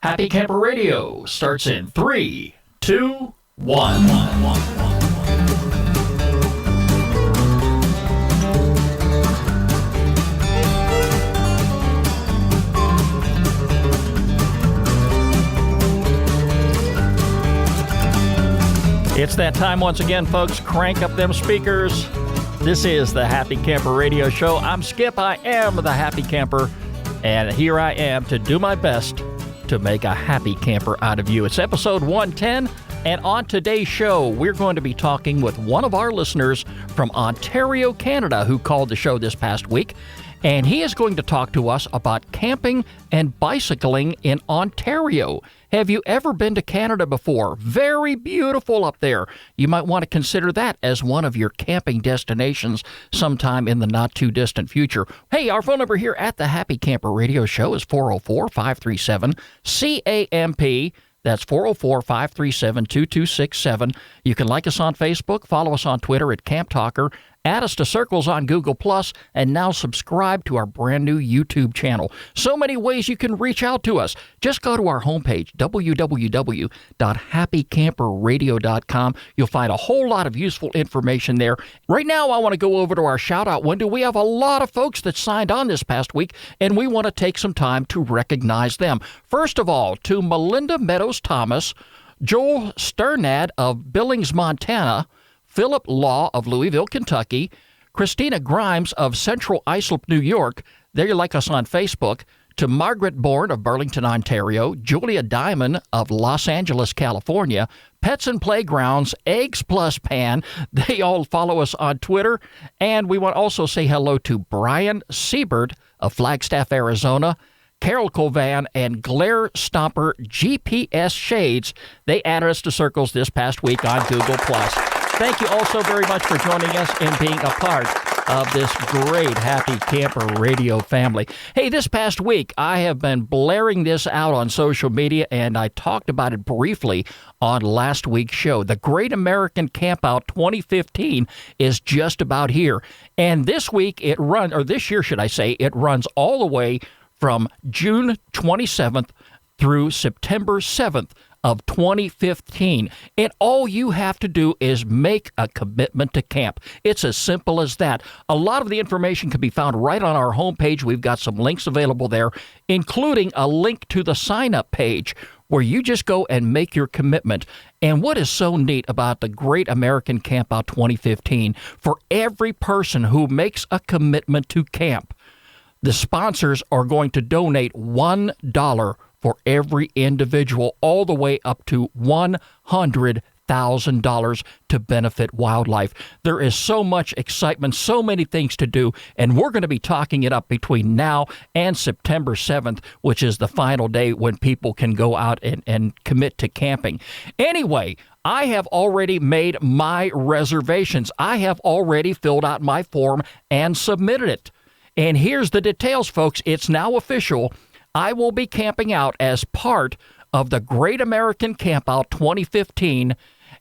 Happy Camper Radio starts in 3, 2, 1. It's that time once again, folks. Crank up them speakers. This is the Happy Camper Radio Show. I'm Skip. I am the Happy Camper. And here I am to do my best to make a happy camper out of you. It's episode 110, and on today's show, we're going to be talking with one of our listeners from Ontario, Canada, who called the show this past week, and he is going to talk to us about camping and bicycling in Ontario. Have you ever been to Canada before? Very beautiful up there. You might want to consider that as one of your camping destinations sometime in the not-too-distant future. Hey, our phone number here at the Happy Camper Radio Show is 404-537-CAMP. That's 404-537-2267. You can like us on Facebook, follow us on Twitter at Camp Talker, add us to Circles on Google+, and now subscribe to our brand new YouTube channel. So many ways you can reach out to us. Just go to our homepage, www.happycamperradio.com. You'll find a whole lot of useful information there. Right now, I want to go over to our shout-out window. We have a lot of folks that signed on this past week, and we want to take some time to recognize them. First of all, to Melinda Meadows-Thomas, Joel Sternad of Billings, Montana, Philip Law of Louisville, Kentucky, Christina Grimes of Central Islip, New York. There you like us on Facebook. To Margaret Bourne of Burlington, Ontario, Julia Diamond of Los Angeles, California, Pets and Playgrounds, Eggs Plus Pan. They all follow us on Twitter. And we want to also say hello to Brian Siebert of Flagstaff, Arizona, Carol Colvan, and Glare Stomper GPS Shades. They added us to Circles this past week on Google+. Thank you all so very much for joining us and being a part of this great Happy Camper Radio family. Hey, this past week, I have been blaring this out on social media, and I talked about it briefly on last week's show. The Great American Campout 2015 is just about here. And this week, this year, should I say, it runs all the way from June 27th through September 7th. Of 2015. And all you have to do is make a commitment to camp. It's as simple as that. A lot of the information can be found right on our homepage. We've got some links available there, including a link to the sign-up page where you just go and make your commitment. And what is so neat about the Great American Campout 2015, for every person who makes a commitment to camp, the sponsors are going to donate $1 for every individual, all the way up to $100,000 to benefit wildlife. There is so much excitement, so many things to do, and we're going to be talking it up between now and September 7th, which is the final day when people can go out and commit to camping. Anyway, I have already made my reservations. I have already filled out my form and submitted it. And here's the details, folks. It's now official. I will be camping out as part of the Great American Campout 2015,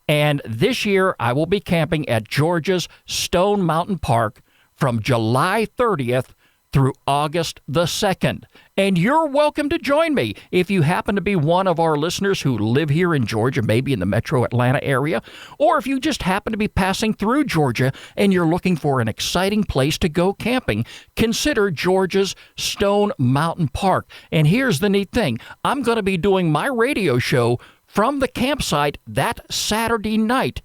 and this year I will be camping at Georgia's Stone Mountain Park from July 30th through August the 2nd. And you're welcome to join me if you happen to be one of our listeners who live here in Georgia, maybe in the metro Atlanta area, or if you just happen to be passing through Georgia and you're looking for an exciting place to go camping, consider Georgia's Stone Mountain Park. And here's the neat thing. I'm going to be doing my radio show from the campsite that Saturday night.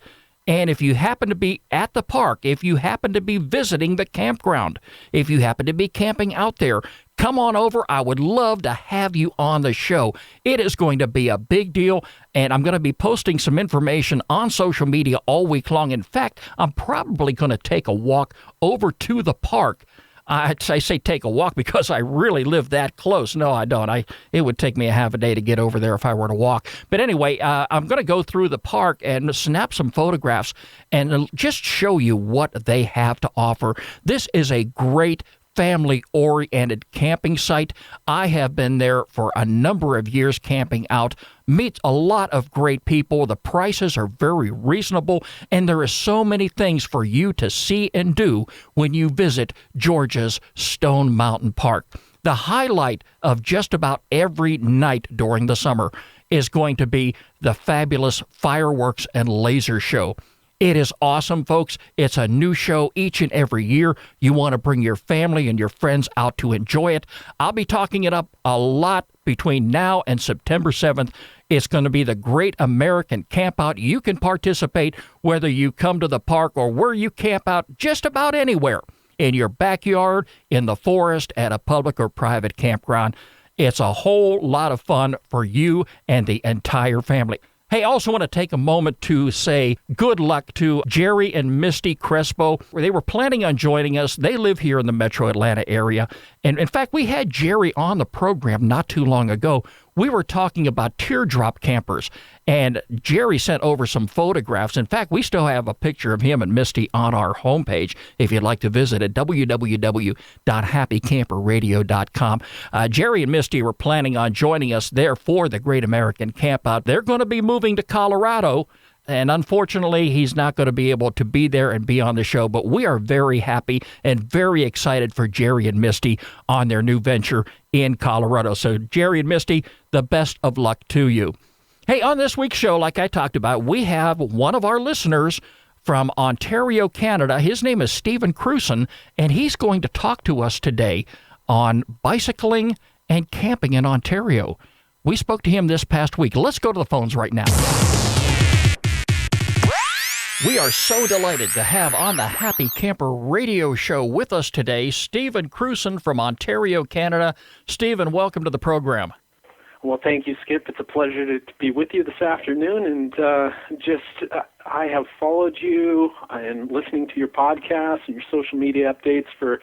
And if you happen to be at the park, if you happen to be visiting the campground, if you happen to be camping out there, come on over. I would love to have you on the show. It is going to be a big deal, and I'm going to be posting some information on social media all week long. In fact, I'm probably going to take a walk over to the park. I say take a walk because I really live that close. No, I don't. It would take me a half a day to get over there if I were to walk. But anyway, I'm going to go through the park and snap some photographs and just show you what they have to offer. This is a great family-oriented camping site. I have been there for a number of years camping out. Meet a lot of great people. The prices are very reasonable, and there is so many things for you to see and do when you visit Georgia's Stone Mountain Park. The highlight of just about every night during the summer is going to be the fabulous fireworks and laser show. It is awesome, folks. It's a new show each and every year. You want to bring your family and your friends out to enjoy it. I'll be talking it up a lot between now and September 7th. It's going to be the Great American Campout. You can participate whether you come to the park or where you camp out, just about anywhere, in your backyard, in the forest, at a public or private campground. It's a whole lot of fun for you and the entire family. Hey, I also want to take a moment to say good luck to Jerry and Misty Crespo. They were planning on joining us. They live here in the metro Atlanta area. And in fact, we had Jerry on the program not too long ago. We were talking about teardrop campers, and Jerry sent over some photographs. In fact, we still have a picture of him and Misty on our homepage if you'd like to visit at www.happycamperradio.com. Jerry and Misty were planning on joining us there for the Great American Campout. They're going to be moving to Colorado, and unfortunately, he's not going to be able to be there and be on the show, but we are very happy and very excited for Jerry and Misty on their new venture in Colorado. So, Jerry and Misty, the best of luck to you. Hey, on this week's show, like I talked about, we have one of our listeners from Ontario, Canada. His name is Stephen Cruson, and he's going to talk to us today on bicycling and camping in Ontario. We spoke to him this past week. Let's go to the phones right now. We are so delighted to have on the Happy Camper Radio Show with us today Stephen Cruson from Ontario, Canada. Stephen, welcome to the program. Well, thank you, Skip. It's a pleasure to be with you this afternoon. And I have followed you and listening to your podcast and your social media updates for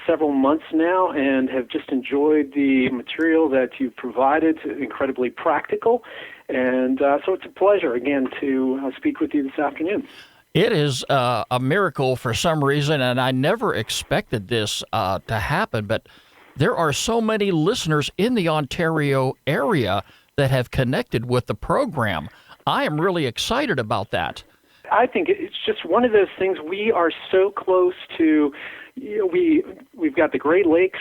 several months now, and have just enjoyed the material that you've provided. Incredibly practical. And so it's a pleasure, again, to speak with you this afternoon. It is a miracle for some reason, and I never expected this to happen, but there are so many listeners in the Ontario area that have connected with the program. I am really excited about that. I think it's just one of those things. We are so close to, we've got the Great Lakes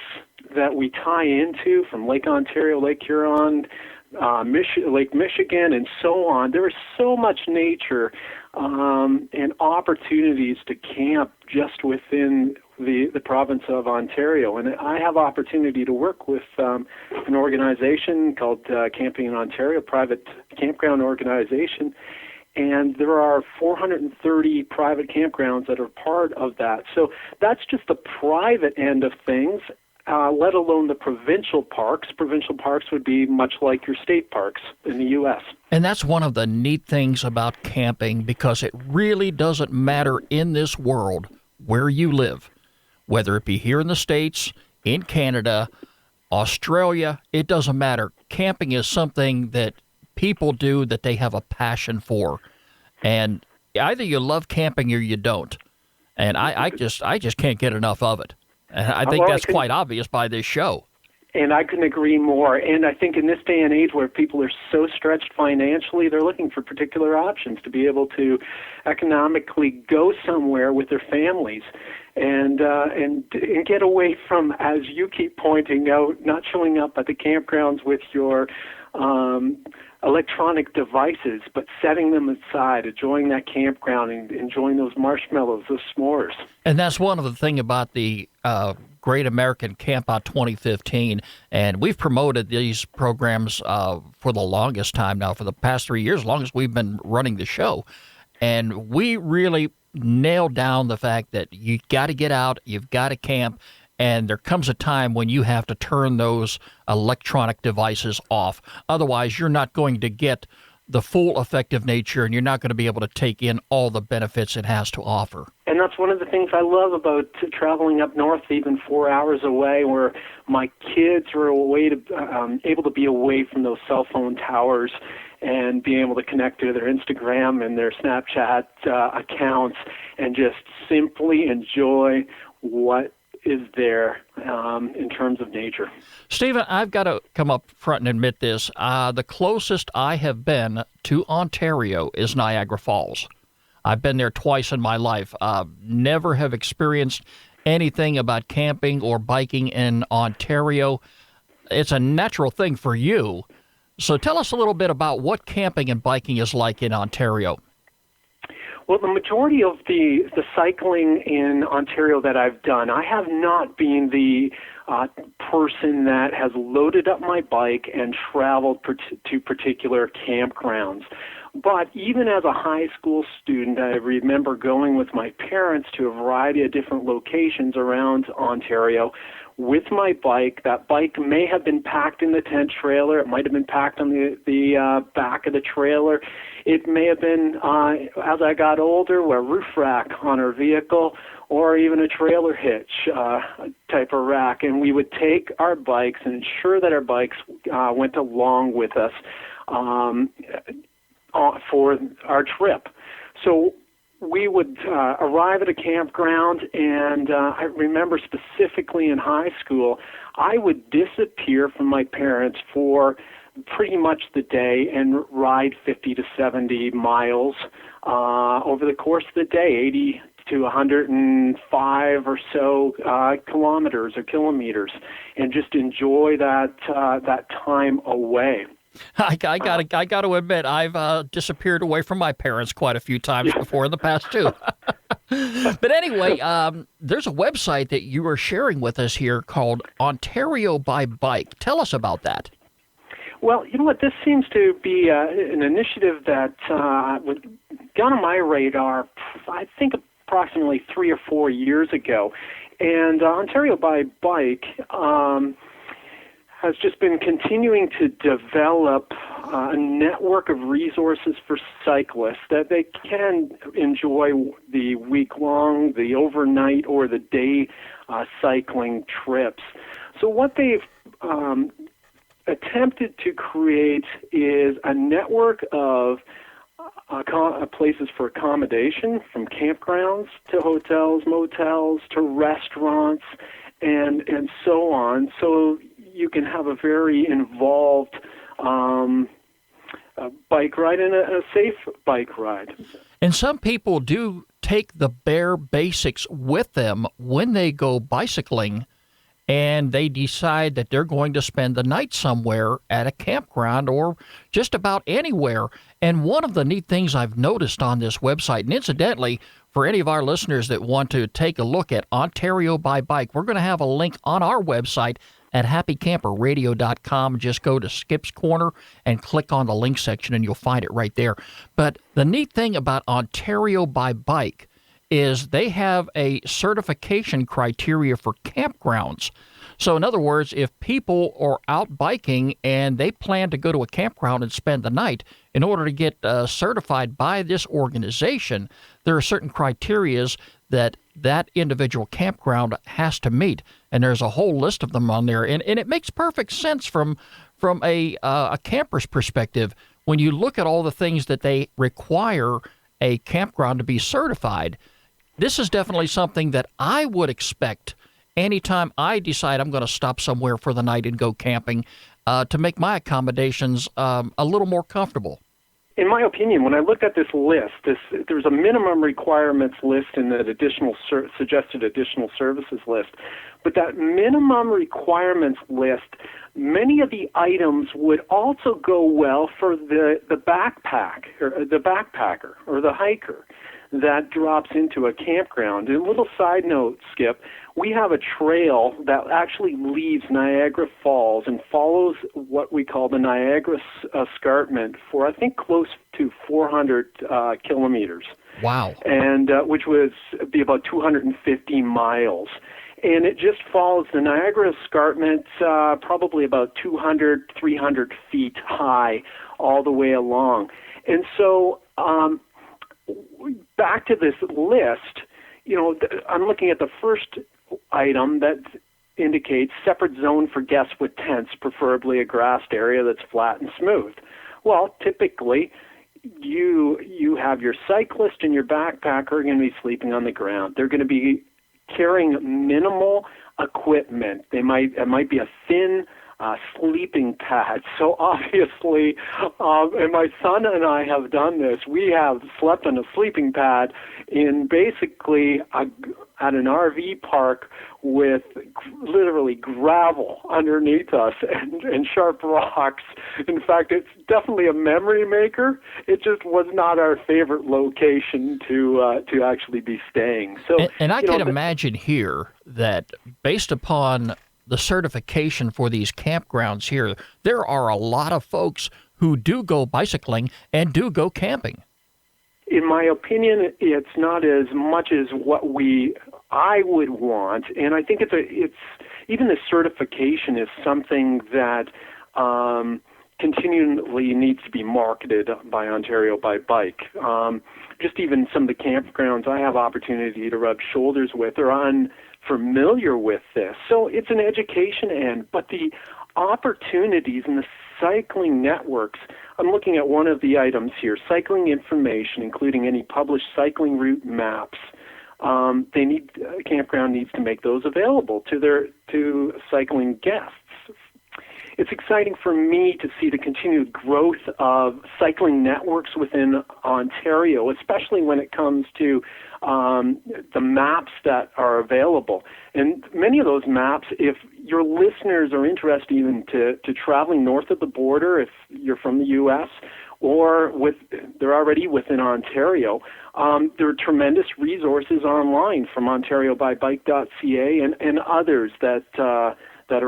that we tie into, from Lake Ontario, Lake Huron, Lake Michigan, and so on. There is so much nature and opportunities to camp just within the province of Ontario. And I have opportunity to work with an organization called Camping in Ontario, private campground organization. And there are 430 private campgrounds that are part of that. So that's just the private end of things. Let alone the provincial parks. Provincial parks would be much like your state parks in the U.S. And that's one of the neat things about camping, because it really doesn't matter in this world where you live, whether it be here in the States, in Canada, Australia, it doesn't matter. Camping is something that people do that they have a passion for. And either you love camping or you don't. And I just can't get enough of it. And I think that's quite obvious by this show. And I couldn't agree more. And I think in this day and age where people are so stretched financially, they're looking for particular options to be able to economically go somewhere with their families and get away from, as you keep pointing out, not showing up at the campgrounds with your electronic devices, but setting them aside, enjoying that campground and enjoying those marshmallows, those s'mores. And that's one of the things about the Great American Campout 2015, and we've promoted these programs for the longest time now, for the past 3 years, as long as we've been running the show. And we really nailed down the fact that you got to get out, you've got to camp, and there comes a time when you have to turn those electronic devices off. Otherwise, you're not going to get the full effective nature, and you're not going to be able to take in all the benefits it has to offer. And that's one of the things I love about traveling up north, even 4 hours away, where my kids were able to be away from those cell phone towers and being able to connect to their Instagram and their Snapchat accounts and just simply enjoy what is there in terms of nature. Stephen, I've got to come up front and admit this. The closest I have been to Ontario is Niagara Falls. I've been there twice in my life. Never have experienced anything about camping or biking in Ontario, it's a natural thing for you. So tell us a little bit about what camping and biking is like in Ontario. Well, the majority of the cycling in Ontario that I've done, I have not been the person that has loaded up my bike and traveled to particular campgrounds. But even as a high school student, I remember going with my parents to a variety of different locations around Ontario with my bike. That bike may have been packed in the tent trailer. It might have been packed on the back of the trailer. It may have been, as I got older, a roof rack on our vehicle, or even a trailer hitch type of rack. And we would take our bikes and ensure that our bikes went along with us for our trip. So we would arrive at a campground, and I remember specifically in high school, I would disappear from my parents for pretty much the day and ride 50 to 70 miles over the course of the day, 80 to 105 or so kilometers or kilometers, and just enjoy that time away. I got to admit, I've disappeared away from my parents quite a few times before in the past, too. But anyway, there's a website that you are sharing with us here called Ontario by Bike. Tell us about that. Well, you know what? This seems to be an initiative that got on my radar, I think, approximately 3 or 4 years ago. And Ontario by Bike has just been continuing to develop a network of resources for cyclists that they can enjoy the week-long, the overnight, or the day cycling trips. So what they've attempted to create is a network of places for accommodation, from campgrounds to hotels, motels, to restaurants, and so on. So you can have a very involved bike ride and a safe bike ride. And some people do take the bare basics with them when they go bicycling, and they decide that they're going to spend the night somewhere at a campground or just about anywhere. And one of the neat things I've noticed on this website, and incidentally, for any of our listeners that want to take a look at Ontario by Bike, we're going to have a link on our website at happycamperradio.com. Just go to Skip's Corner and click on the link section, and you'll find it right there. But the neat thing about Ontario by Bike is they have a certification criteria for campgrounds. So in other words, if people are out biking and they plan to go to a campground and spend the night, in order to get certified by this organization, there are certain criterias that individual campground has to meet. And there's a whole list of them on there. And it makes perfect sense from a camper's perspective. When you look at all the things that they require a campground to be certified, this is definitely something that I would expect anytime I decide I'm going to stop somewhere for the night and go camping to make my accommodations a little more comfortable. In my opinion, when I looked at this list, there's a minimum requirements list and an additional suggested additional services list. But that minimum requirements list, many of the items would also go well for the backpacker or the hiker that drops into a campground. And a little side note, Skip, we have a trail that actually leaves Niagara Falls and follows what we call the Niagara Escarpment for, I think, close to 400 kilometers. Wow. And which would be about 250 miles. And it just follows the Niagara Escarpment probably about 200, 300 feet high all the way along. And so back to this list, I'm looking at the first item that indicates separate zone for guests with tents, preferably a grassed area that's flat and smooth. Well, typically, you have your cyclist and your backpacker are going to be sleeping on the ground. They're going to be carrying minimal equipment. It might be a thin sleeping pads. So obviously, and my son and I have done this. We have slept on a sleeping pad in basically at an RV park with literally gravel underneath us and sharp rocks. In fact, it's definitely a memory maker. It just was not our favorite location to actually be staying. So, and I can imagine here that based upon the certification for these campgrounds here, there are a lot of folks who do go bicycling and do go camping. In my opinion, it's not as much as what I would want, and I think it's even the certification is something that continually needs to be marketed by Ontario by Bike. Just even some of the campgrounds I have opportunity to rub shoulders with are unfamiliar with this. So it's an education end, but the opportunities and the cycling networks, I'm looking at one of the items here, cycling information, including any published cycling route maps. Campground needs to make those available to cycling guests. It's exciting for me to see the continued growth of cycling networks within Ontario, especially when it comes to the maps that are available. And many of those maps, if your listeners are interested even to traveling north of the border, if you're from the U.S., or they're already within Ontario, there are tremendous resources online from OntarioByBike.ca and others that are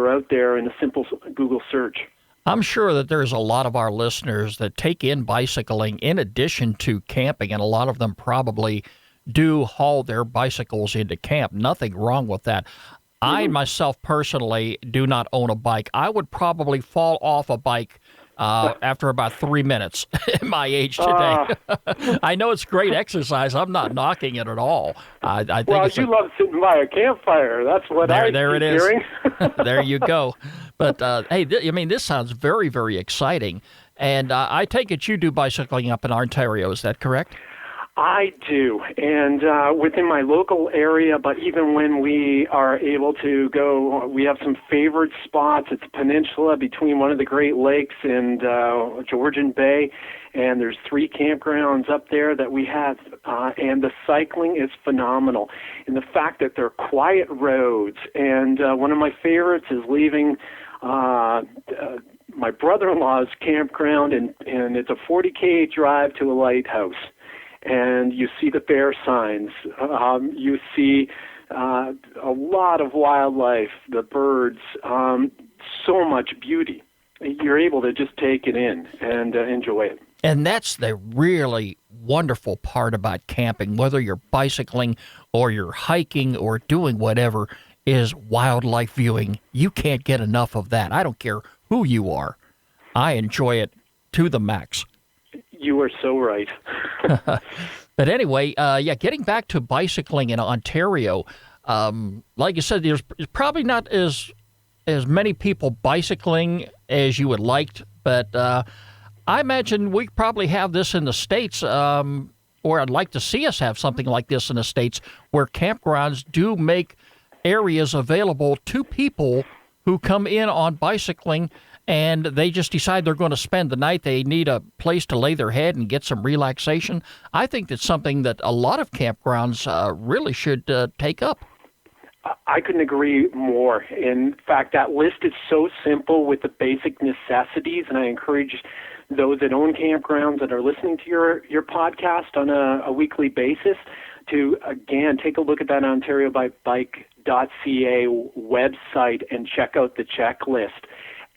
out there in a simple Google search. I'm sure that there's a lot of our listeners that take in bicycling in addition to camping, and a lot of them probably do haul their bicycles into camp. Nothing wrong with that. I myself personally do not own a bike. I would probably fall off a bike after about 3 minutes at my age today. I know it's great exercise. I'm not knocking it at all. I think you love sitting by a campfire. That's what I there it is. Hearing. There you go. But, hey, this sounds very, very exciting. And I take it you do bicycling up in Ontario. Is that correct? I do, and within my local area, but even when we are able to go, we have some favorite spots. It's a peninsula between one of the Great Lakes and Georgian Bay, and there's 3 campgrounds up there that we have, and the cycling is phenomenal. And the fact that they're quiet roads, and one of my favorites is leaving my brother-in-law's campground, and it's a 40K drive to a lighthouse. And you see the bear signs. You see a lot of wildlife, the birds, so much beauty. You're able to just take it in and enjoy it. And that's the really wonderful part about camping, whether you're bicycling or you're hiking or doing whatever, is wildlife viewing. You can't get enough of that. I don't care who you are. I enjoy it to the max. You are so right. But anyway, getting back to bicycling in Ontario, like you said, there's probably not as many people bicycling as you would like, but I imagine we probably have this in the States, or I'd like to see us have something like this in the States, where campgrounds do make areas available to people who come in on bicycling and they just decide they're going to spend the night. They need a place to lay their head and get some relaxation. I think that's something that a lot of campgrounds really should take up. I couldn't agree more. In fact, that list is so simple with the basic necessities, and I encourage those that own campgrounds that are listening to your podcast on a weekly basis to, again, take a look at that OntarioByBike.ca website and check out the checklist.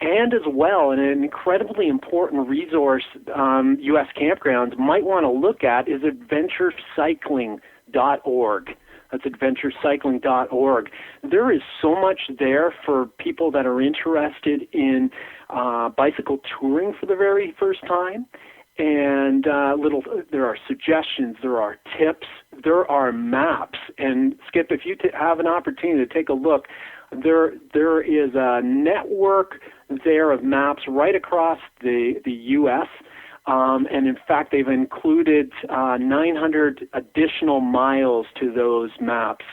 And as well, and an incredibly important resource U.S. campgrounds might want to look at is adventurecycling.org. That's adventurecycling.org. There is so much there for people that are interested in bicycle touring for the very first time. And there are suggestions, there are tips, there are maps. And Skip, if you have an opportunity to take a look, there is a network there of maps right across the U.S., and in fact, they've included 900 additional miles to those maps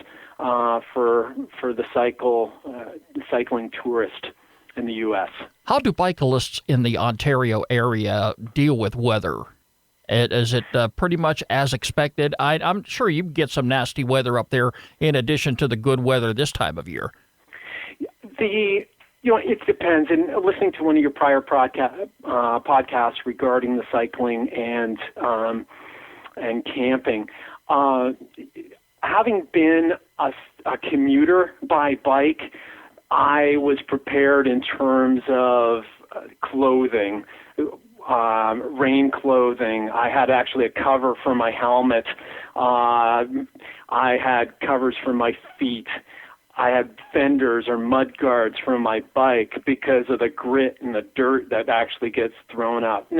for the cycling tourist. in the U.S. How do bicyclists in the Ontario area deal with weather? Is it pretty much as expected? I'm sure you get some nasty weather up there in addition to the good weather this time of year. It depends. And listening to one of your prior podcasts regarding the cycling and camping, having been a commuter by bike, I was prepared in terms of clothing, rain clothing. I had actually a cover for my helmet. I had covers for my feet. I had fenders or mud guards for my bike because of the grit and the dirt that actually gets thrown up.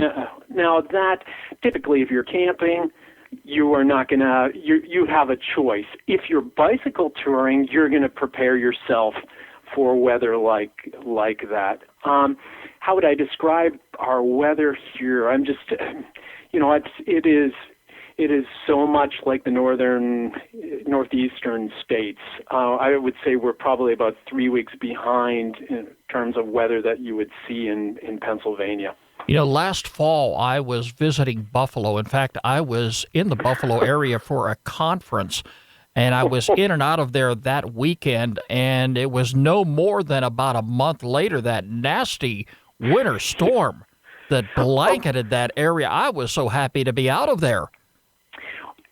Now that typically if you're camping, you are not going to, you have a choice. If you're bicycle touring, you're going to prepare yourself for weather like that. How would I describe our weather here? I'm just, it is so much like the northeastern states. I would say we're probably about 3 weeks behind in terms of weather that you would see in Pennsylvania. Last fall I was visiting Buffalo. In fact, I was in the Buffalo area for a conference, and I was in and out of there that weekend, and it was no more than about a month later that nasty winter storm that blanketed that area. I was so happy to be out of there.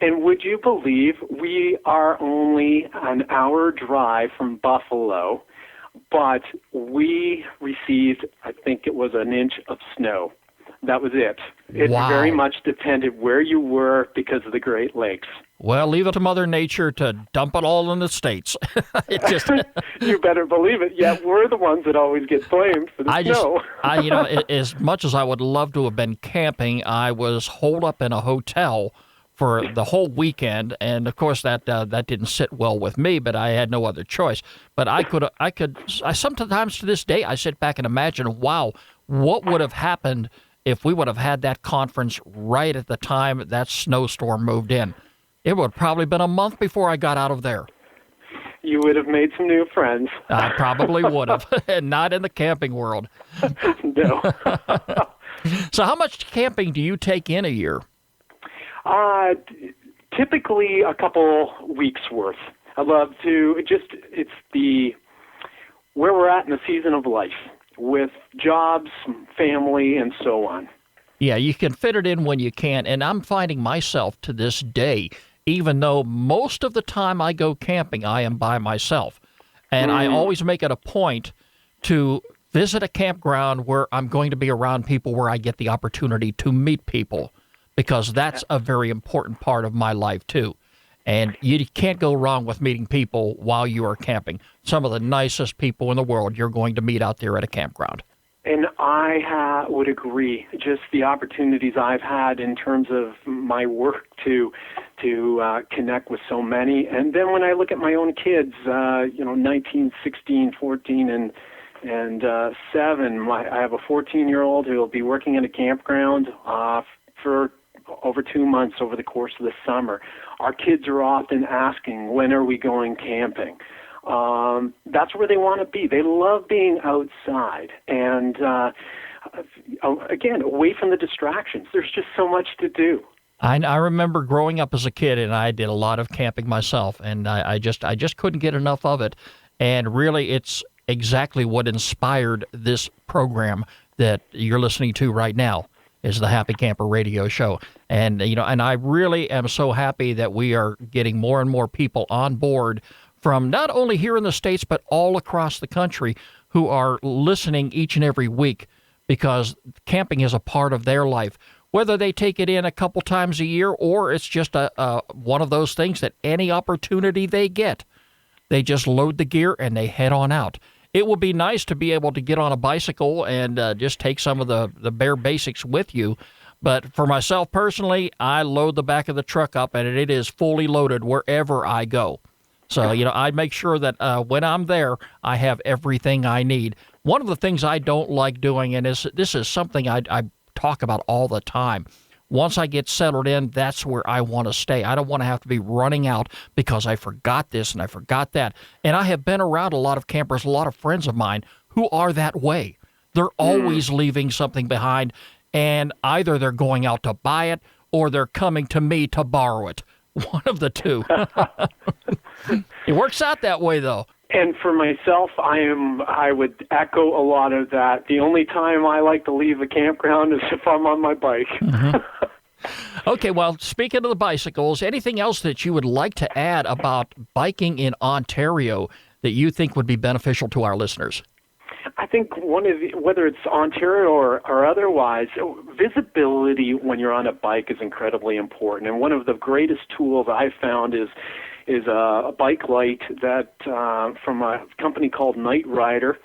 And would you believe we are only an hour drive from Buffalo, but we received, I think it was an inch of snow. That was it. It very much depended where you were because of the Great Lakes. Well, leave it to Mother Nature to dump it all in the States. You better believe it. Yeah, we're the ones that always get blamed for the snow. As much as I would love to have been camping, I was holed up in a hotel for the whole weekend, and of course that didn't sit well with me, but I had no other choice. But I sometimes to this day I sit back and imagine, wow, what would have happened if we would have had that conference right at the time that snowstorm moved in. It would have probably been a month before I got out of there. You would have made some new friends. I probably would have, and not in the camping world. No. So how much camping do you take in a year? Typically a couple weeks worth. I love to where we're at in the season of life with jobs, family, and so on. Yeah, you can fit it in when you can, and I'm finding myself to this day, even though most of the time I go camping, I am by myself. And I always make it a point to visit a campground where I'm going to be around people, where I get the opportunity to meet people, because that's a very important part of my life too. And you can't go wrong with meeting people while you are camping. Some of the nicest people in the world you're going to meet out there at a campground. And I would agree. Just the opportunities I've had in terms of my work to connect with so many. And then when I look at my own kids, 19, 16, 14, and 7, I have a 14-year-old who will be working in a campground for over 2 months over the course of the summer. Our kids are often asking, when are we going camping? That's where they want to be. They love being outside and, again, away from the distractions. There's just so much to do. I remember growing up as a kid, and I did a lot of camping myself, and I just couldn't get enough of it. And really, it's exactly what inspired this program that you're listening to right now, is the Happy Camper Radio Show. And, and I really am so happy that we are getting more and more people on board from not only here in the States, but all across the country, who are listening each and every week, because camping is a part of their life. Whether they take it in a couple times a year, or it's just one of those things that any opportunity they get, they just load the gear and they head on out. It would be nice to be able to get on a bicycle and just take some of the bare basics with you. But for myself personally, I load the back of the truck up and it is fully loaded wherever I go. So, I make sure that when I'm there, I have everything I need. One of the things I don't like doing, and this is something I talk about all the time, once I get settled in, that's where I want to stay. I don't want to have to be running out because I forgot this and I forgot that. And I have been around a lot of campers, a lot of friends of mine who are that way. They're always leaving something behind, and either they're going out to buy it or they're coming to me to borrow it. One of the two. It works out that way, though. And for myself, I would echo a lot of that. The only time I like to leave a campground is if I'm on my bike. Okay, well, speaking of the bicycles, anything else that you would like to add about biking in Ontario that you think would be beneficial to our listeners? I think whether it's Ontario or otherwise, visibility when you're on a bike is incredibly important. And one of the greatest tools I've found is a bike light that from a company called Night Rider,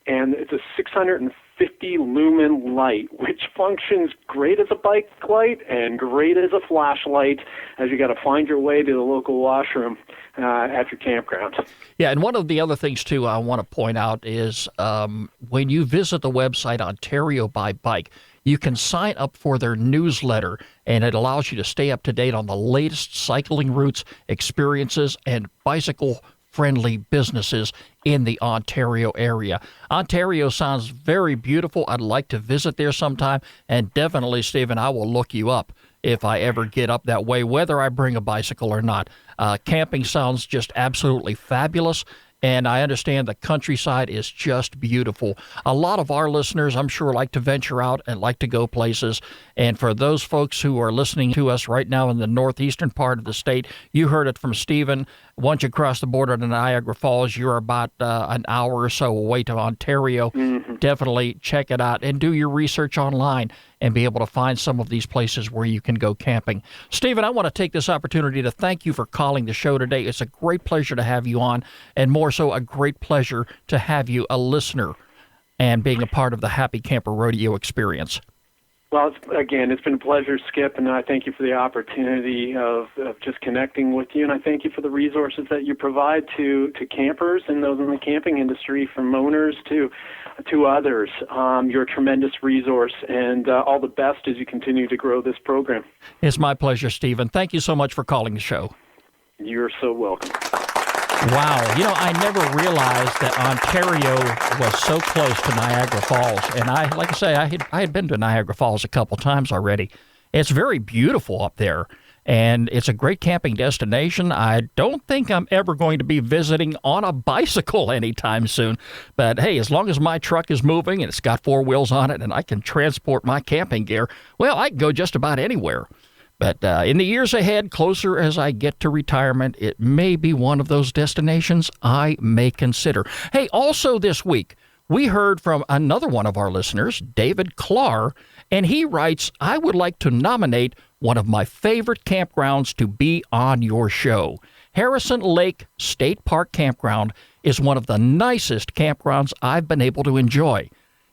and it's a 650 lumen light, which functions great as a bike light and great as a flashlight, as you got to find your way to the local washroom at your campground. Yeah, and one of the other things, too, I want to point out is when you visit the website Ontario by Bike, you can sign up for their newsletter, and it allows you to stay up to date on the latest cycling routes, experiences, and bicycle-friendly businesses in the Ontario area. Ontario sounds very beautiful. I'd like to visit there sometime, and definitely, Stephen, I will look you up if I ever get up that way, whether I bring a bicycle or not. Camping sounds just absolutely fabulous, and I understand the countryside is just beautiful. A lot of our listeners, I'm sure, like to venture out and like to go places. And for those folks who are listening to us right now in the northeastern part of the state, you heard it from Stephen. Once you cross the border to Niagara Falls, you're about an hour or so away to Ontario. Definitely check it out and do your research online and be able to find some of these places where you can go camping. Stephen, I want to take this opportunity to thank you for calling the show today. It's a great pleasure to have you on, and more so a great pleasure to have you a listener and being a part of the Happy Camper Rodeo experience. Well, it's been a pleasure, Skip, and I thank you for the opportunity of just connecting with you, and I thank you for the resources that you provide to campers and those in the camping industry, from owners to others. You're a tremendous resource, and all the best as you continue to grow this program. It's my pleasure, Stephen. Thank you so much for calling the show. You're so welcome. Wow. I never realized that Ontario was so close to Niagara Falls. And I had been to Niagara Falls a couple times already. It's very beautiful up there, and it's a great camping destination. I don't think I'm ever going to be visiting on a bicycle anytime soon. But hey, as long as my truck is moving and it's got four wheels on it and I can transport my camping gear, well, I can go just about anywhere. But in the years ahead, closer as I get to retirement, it may be one of those destinations I may consider. Hey, also this week, we heard from another one of our listeners, David Clark, and he writes, I would like to nominate one of my favorite campgrounds to be on your show. Harrison Lake State Park Campground is one of the nicest campgrounds I've been able to enjoy.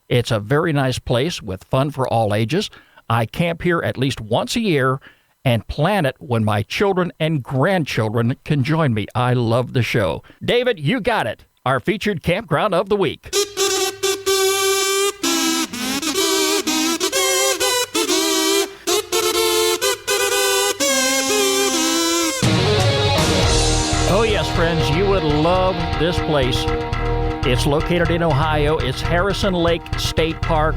It's a very nice place with fun for all ages. I camp here at least once a year and plan it when my children and grandchildren can join me. I love the show. David, you got it. Our featured campground of the week. Oh yes, friends, you would love this place. It's located in Ohio. It's Harrison Lake State Park.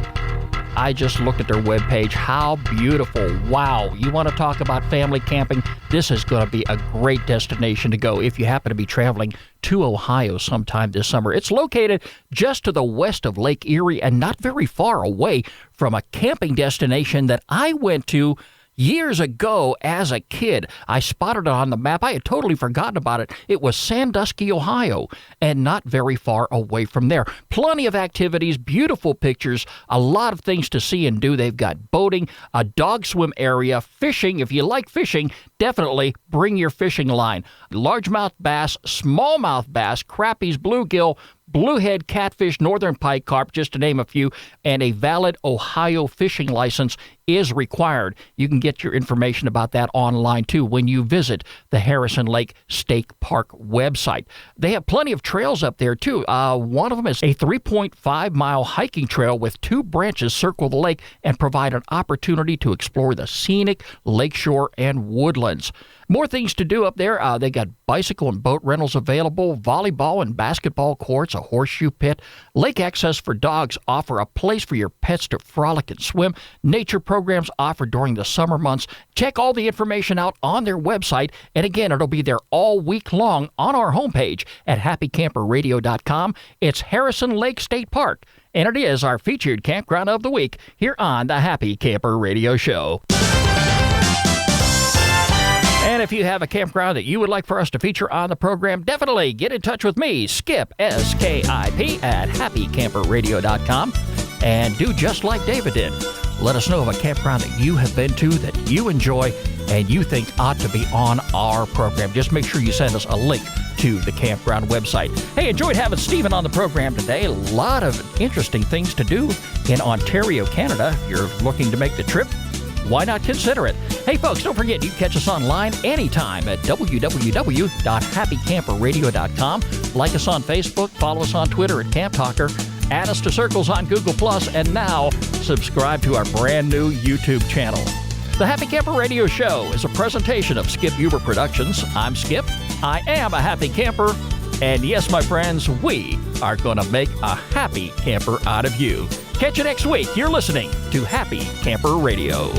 I just looked at their webpage. How beautiful. Wow. You want to talk about family camping? This is going to be a great destination to go if you happen to be traveling to Ohio sometime this summer. It's located just to the west of Lake Erie and not very far away from a camping destination that I went to years ago as a kid. I spotted it on the map. I had totally forgotten about it. It was Sandusky, Ohio, and not very far away from there. Plenty of activities, beautiful pictures, a lot of things to see and do. They've got boating, a dog swim area, fishing. If you like fishing, definitely bring your fishing line. Largemouth bass, smallmouth bass, crappies, bluegill, bluehead, catfish, northern pike carp, just to name a few, and a valid Ohio fishing license is required. You can get your information about that online, too, when you visit the Harrison Lake State Park website. They have plenty of trails up there, too. One of them is a 3.5-mile hiking trail with two branches circle the lake and provide an opportunity to explore the scenic lakeshore and woodlands. More things to do up there. They got bicycle and boat rentals available, volleyball and basketball courts, a horseshoe pit. Lake Access for Dogs offer a place for your pets to frolic and swim. Nature programs offered during the summer months. Check all the information out on their website. And again, it'll be there all week long on our homepage at happycamperradio.com. It's Harrison Lake State Park, and it is our featured campground of the week here on the Happy Camper Radio Show. And if you have a campground that you would like for us to feature on the program, definitely get in touch with me, Skip, S-K-I-P, at happycamperradio.com, and do just like David did. Let us know of a campground that you have been to that you enjoy and you think ought to be on our program. Just make sure you send us a link to the campground website. Hey, enjoyed having Stephen on the program today. A lot of interesting things to do in Ontario, Canada. If you're looking to make the trip, why not consider it? Hey, folks, don't forget you can catch us online anytime at www.happycamperradio.com. Like us on Facebook, follow us on Twitter at Camp Talker, add us to Circles on Google+, and now subscribe to our brand new YouTube channel. The Happy Camper Radio Show is a presentation of Skip Huber Productions. I'm Skip. I am a happy camper. And yes, my friends, we are going to make a happy camper out of you. Catch you next week. You're listening to Happy Camper Radio.